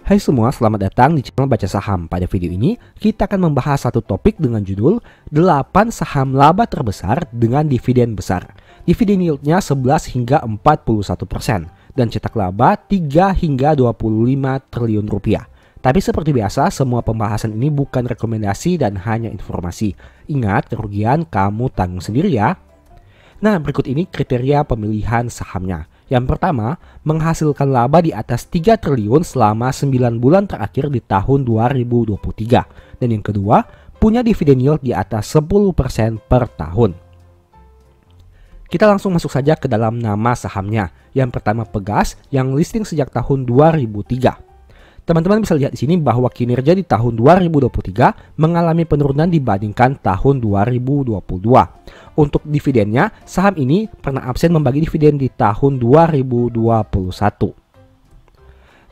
Hai semua, selamat datang di channel Baca Saham. Pada video ini, kita akan membahas satu topik dengan judul 8 saham laba terbesar dengan dividen besar. Dividen yieldnya 11 hingga 41% dan cetak laba 3 hingga 25 triliun rupiah. Tapi seperti biasa, semua pembahasan ini bukan rekomendasi dan hanya informasi. Ingat, kerugian kamu tanggung sendiri ya. Nah, berikut ini kriteria pemilihan sahamnya. Yang pertama, menghasilkan laba di atas 3 triliun selama 9 bulan terakhir di tahun 2023. Dan yang kedua, punya dividen yield di atas 10% per tahun. Kita langsung masuk saja ke dalam nama sahamnya. Yang pertama Pegas yang listing sejak tahun 2003. Teman-teman bisa lihat di sini bahwa kinerja di tahun 2023 mengalami penurunan dibandingkan tahun 2022. Untuk dividennya, saham ini pernah absen membagi dividen di tahun 2021.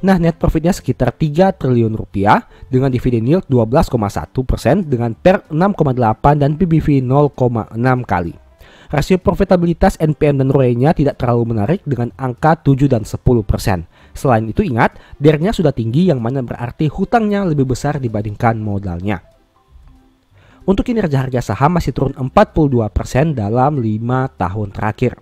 Nah, net profitnya sekitar 3 triliun rupiah dengan dividen yield 12,1% dengan PER 6,8 dan PBV 0,6 kali. Rasio profitabilitas NPM dan ROE-nya tidak terlalu menarik dengan angka 7 dan 10%. Selain itu ingat, DER-nya sudah tinggi yang mana berarti hutangnya lebih besar dibandingkan modalnya. Untuk kinerja harga saham masih turun 42% dalam 5 tahun terakhir.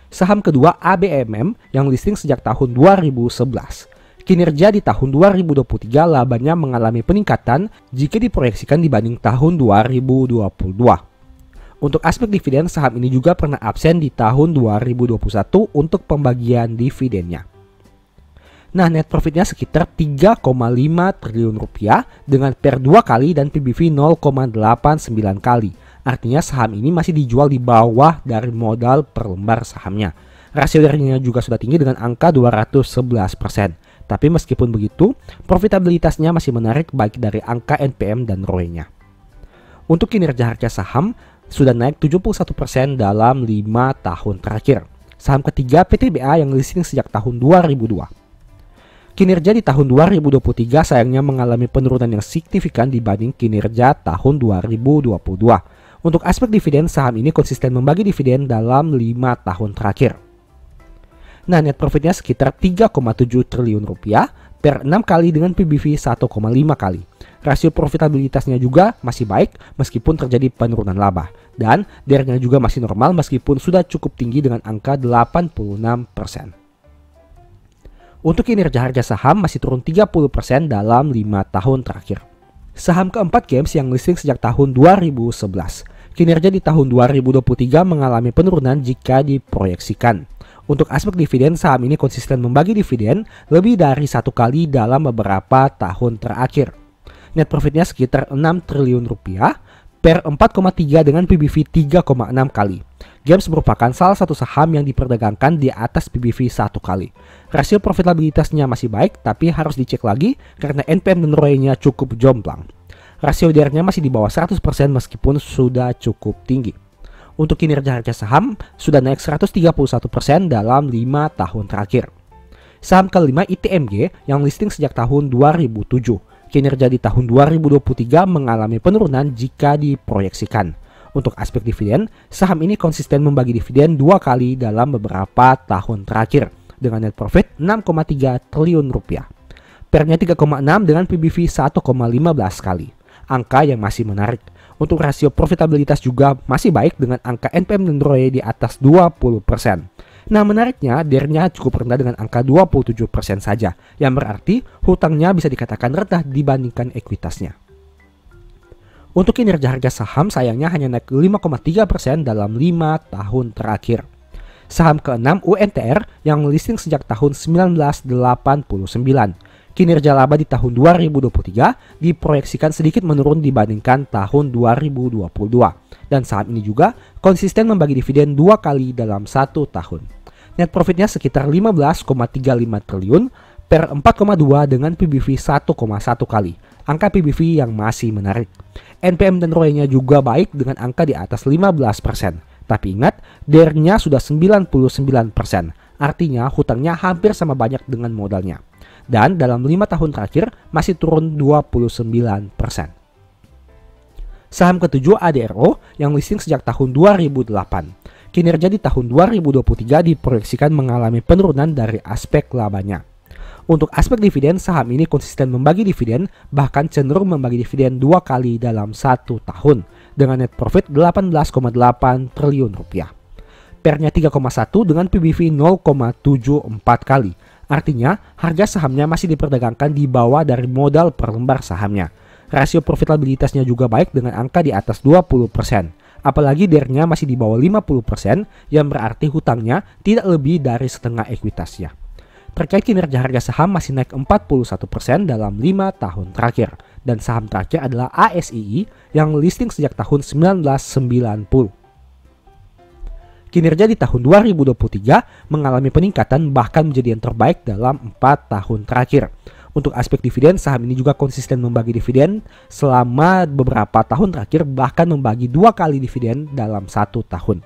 Saham kedua ABMM yang listing sejak tahun 2011. Kinerja di tahun 2023 labanya mengalami peningkatan jika diproyeksikan dibanding tahun 2022. Untuk aspek dividen, saham ini juga pernah absen di tahun 2021 untuk pembagian dividennya. Nah, net profitnya sekitar 3,5 triliun rupiah dengan PER 2 kali dan PBV 0,89 kali. Artinya saham ini masih dijual di bawah dari modal per lembar sahamnya. Rasio DER-nya juga sudah tinggi dengan angka 211%. Tapi meskipun begitu, profitabilitasnya masih menarik baik dari angka NPM dan ROE-nya. Untuk kinerja harga saham, sudah naik 71% dalam 5 tahun terakhir. Saham ketiga PTBA yang listing sejak tahun 2002. Kinerja di tahun 2023 sayangnya mengalami penurunan yang signifikan dibanding kinerja tahun 2022. Untuk aspek dividen, saham ini konsisten membagi dividen dalam 5 tahun terakhir. Nah, net profitnya sekitar 3,7 triliun rupiah per 6 kali dengan PBV 1,5 kali. Rasio profitabilitasnya juga masih baik meskipun terjadi penurunan laba. Dan DER-nya juga masih normal meskipun sudah cukup tinggi dengan angka 86%. Untuk kinerja harga saham masih turun 30% dalam 5 tahun terakhir. Saham keempat Games yang listing sejak tahun 2011. Kinerja di tahun 2023 mengalami penurunan jika diproyeksikan. Untuk aspek dividen, saham ini konsisten membagi dividen lebih dari 1 kali dalam beberapa tahun terakhir. Net profitnya sekitar 6 triliun rupiah per 4,3 dengan PBV 3,6 kali. Games merupakan salah satu saham yang diperdagangkan di atas PBV 1 kali. Rasio profitabilitasnya masih baik tapi harus dicek lagi karena NPM dan ROE-nya cukup jomplang. Rasio DER-nya masih di bawah 100% meskipun sudah cukup tinggi. Untuk kinerja harga saham sudah naik 131% dalam 5 tahun terakhir. Saham kelima ITMG yang listing sejak tahun 2007. Kinerja di tahun 2023 mengalami penurunan jika diproyeksikan. Untuk aspek dividen, saham ini konsisten membagi dividen 2 kali dalam beberapa tahun terakhir dengan net profit 6,3 triliun rupiah. PER-nya 3,6 dengan PBV 1,15 kali. Angka yang masih menarik. Untuk rasio profitabilitas juga masih baik dengan angka NPM dan ROE di atas 20%. Nah, menariknya DER-nya cukup rendah dengan angka 27% saja, yang berarti hutangnya bisa dikatakan rendah dibandingkan ekuitasnya. Untuk kinerja harga saham sayangnya hanya naik 5,3% dalam 5 tahun terakhir. Saham keenam UNTR yang listing sejak tahun 1989. Kinerja laba di tahun 2023 diproyeksikan sedikit menurun dibandingkan tahun 2022. Dan saham ini juga konsisten membagi dividen 2 kali dalam 1 tahun. Net profitnya sekitar 15,35 triliun per 4,2 dengan PBV 1,1 kali. Angka PBV yang masih menarik. NPM dan ROE-nya juga baik dengan angka di atas 15%. Tapi ingat, DER-nya sudah 99%. Artinya hutangnya hampir sama banyak dengan modalnya. Dan dalam 5 tahun terakhir masih turun 29%. Saham ketujuh ADRO yang listing sejak tahun 2008. Kinerja di tahun 2023 diproyeksikan mengalami penurunan dari aspek labanya. Untuk aspek dividen, saham ini konsisten membagi dividen, bahkan cenderung membagi dividen 2 kali dalam 1 tahun dengan net profit 18,8 triliun rupiah. PER-nya 3,1 dengan PBV 0,74 kali. Artinya, harga sahamnya masih diperdagangkan di bawah dari modal per lembar sahamnya. Rasio profitabilitasnya juga baik dengan angka di atas 20%. Apalagi DER-nya masih di bawah 50%, yang berarti hutangnya tidak lebih dari setengah ekuitasnya. Terkait kinerja harga saham masih naik 41% dalam 5 tahun terakhir. Dan saham terakhir adalah ASII yang listing sejak tahun 1990. Kinerja di tahun 2023 mengalami peningkatan bahkan menjadi yang terbaik dalam 4 tahun terakhir. Untuk aspek dividen, saham ini juga konsisten membagi dividen selama beberapa tahun terakhir, bahkan membagi 2 kali dividen dalam 1 tahun.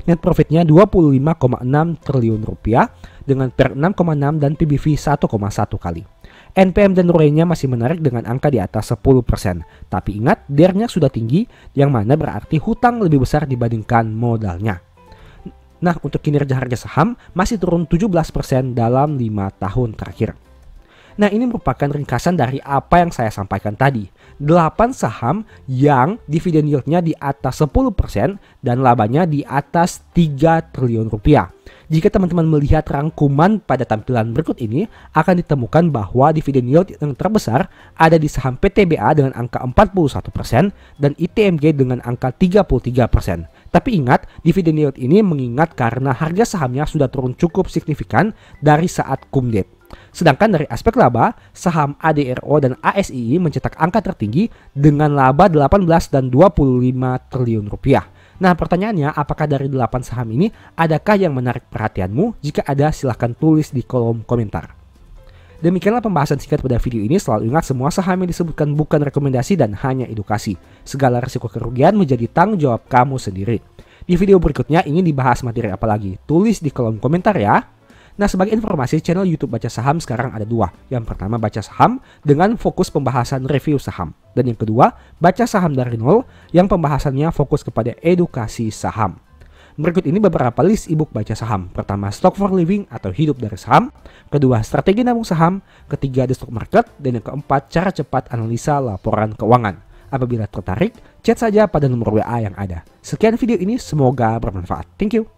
Net profitnya 25,6 triliun rupiah dengan PER 6,6 dan PBV 1,1 kali. NPM dan ROE-nya masih menarik dengan angka di atas 10%. Tapi ingat, DER-nya sudah tinggi, yang mana berarti hutang lebih besar dibandingkan modalnya. Nah, untuk kinerja harga saham masih turun 17% dalam 5 tahun terakhir. Nah, ini merupakan ringkasan dari apa yang saya sampaikan tadi. 8 saham yang dividen yield-nya di atas 10% dan labanya di atas 3 triliun rupiah. Jika teman-teman melihat rangkuman pada tampilan berikut ini, akan ditemukan bahwa dividen yield yang terbesar ada di saham PTBA dengan angka 41% dan ITMG dengan angka 33%. Tapi ingat, dividen yield ini mengingat karena harga sahamnya sudah turun cukup signifikan dari saat cum date. Sedangkan dari aspek laba, saham ADRO dan ASII mencetak angka tertinggi dengan laba 18 dan 25 triliun rupiah. Nah, pertanyaannya, apakah dari 8 saham ini adakah yang menarik perhatianmu? Jika ada, silahkan tulis di kolom komentar. Demikianlah pembahasan singkat pada video ini. Selalu ingat, semua saham yang disebutkan bukan rekomendasi dan hanya edukasi. Segala risiko kerugian menjadi tanggung jawab kamu sendiri. Di video berikutnya ingin dibahas materi apa lagi? Tulis di kolom komentar ya. Nah, sebagai informasi, channel YouTube Baca Saham sekarang ada 2. Yang pertama, Baca Saham dengan fokus pembahasan review saham. Dan yang kedua, Baca Saham dari Nol yang pembahasannya fokus kepada edukasi saham. Berikut ini beberapa list ebook Baca Saham. Pertama, Stock for Living atau Hidup dari Saham. Kedua, Strategi Nabung Saham. Ketiga, The Stock Market. Dan yang keempat, Cara Cepat Analisa Laporan Keuangan. Apabila tertarik, chat saja pada nomor WA yang ada. Sekian video ini, semoga bermanfaat. Thank you.